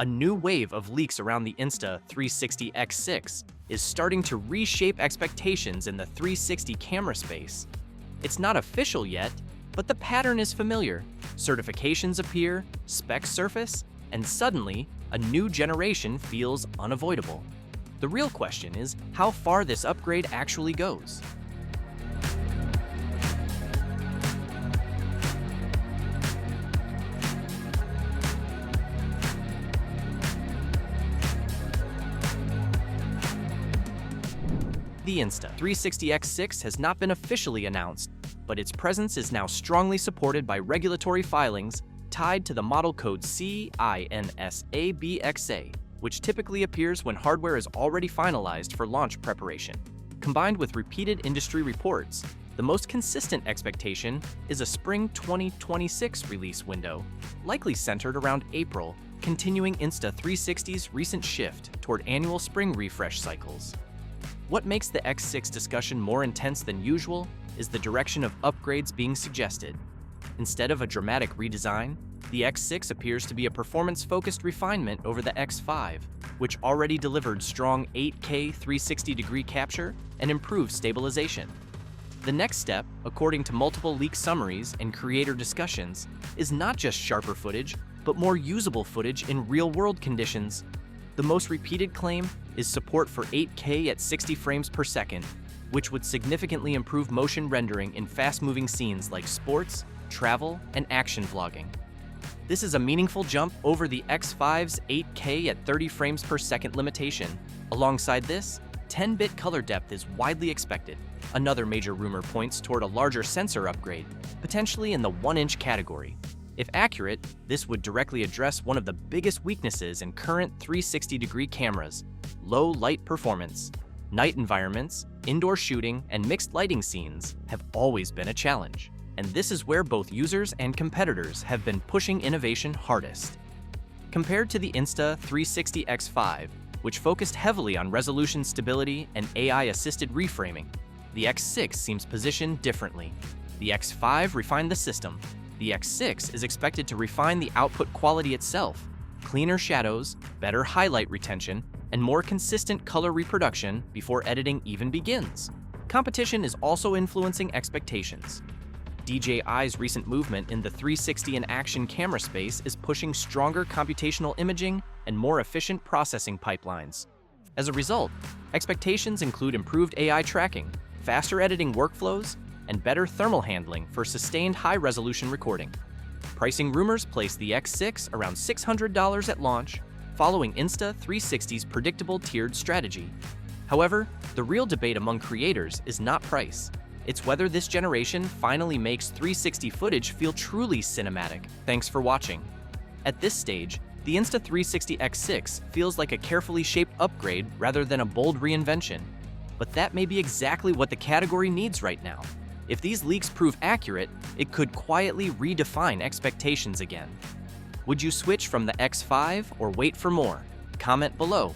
A new wave of leaks around the Insta360 X6 is starting to reshape expectations in the 360 camera space. It's not official yet, but the pattern is familiar. Certifications appear, specs surface, and suddenly, a new generation feels unavoidable. The real question is how far this upgrade actually goes. The Insta360 X6 has not been officially announced, but its presence is now strongly supported by regulatory filings tied to the model code CINSABXA, which typically appears when hardware is already finalized for launch preparation. Combined with repeated industry reports, the most consistent expectation is a spring 2026 release window, likely centered around April, continuing Insta360's recent shift toward annual spring refresh cycles. What makes the X6 discussion more intense than usual is the direction of upgrades being suggested. Instead of a dramatic redesign, the X6 appears to be a performance-focused refinement over the X5, which already delivered strong 8K 360-degree capture and improved stabilization. The next step, according to multiple leak summaries and creator discussions, is not just sharper footage, but more usable footage in real-world conditions. The most repeated claim is support for 8K at 60 frames per second, which would significantly improve motion rendering in fast-moving scenes like sports, travel, and action vlogging. This is a meaningful jump over the X5's 8K at 30 frames per second limitation. Alongside this, 10-bit color depth is widely expected. Another major rumor points toward a larger sensor upgrade, potentially in the 1-inch category. If accurate, this would directly address one of the biggest weaknesses in current 360-degree cameras: low light performance. Night environments, indoor shooting, and mixed lighting scenes have always been a challenge, and this is where both users and competitors have been pushing innovation hardest. Compared to the Insta360 X5, which focused heavily on resolution stability and AI-assisted reframing, the X6 seems positioned differently. The X5 refined the system. The X6 is expected to refine the output quality itself: cleaner shadows, better highlight retention, and more consistent color reproduction before editing even begins. Competition is also influencing expectations. DJI's recent movement in the 360 and action camera space is pushing stronger computational imaging and more efficient processing pipelines. As a result, expectations include improved AI tracking, faster editing workflows, and better thermal handling for sustained high-resolution recording. Pricing rumors place the X6 around $600 at launch, following Insta360's predictable tiered strategy. However, the real debate among creators is not price. It's whether this generation finally makes 360 footage feel truly cinematic. Thanks for watching. At this stage, the Insta360 X6 feels like a carefully shaped upgrade rather than a bold reinvention. But that may be exactly what the category needs right now. If these leaks prove accurate, it could quietly redefine expectations again. Would you switch from the X5 or wait for more? Comment below.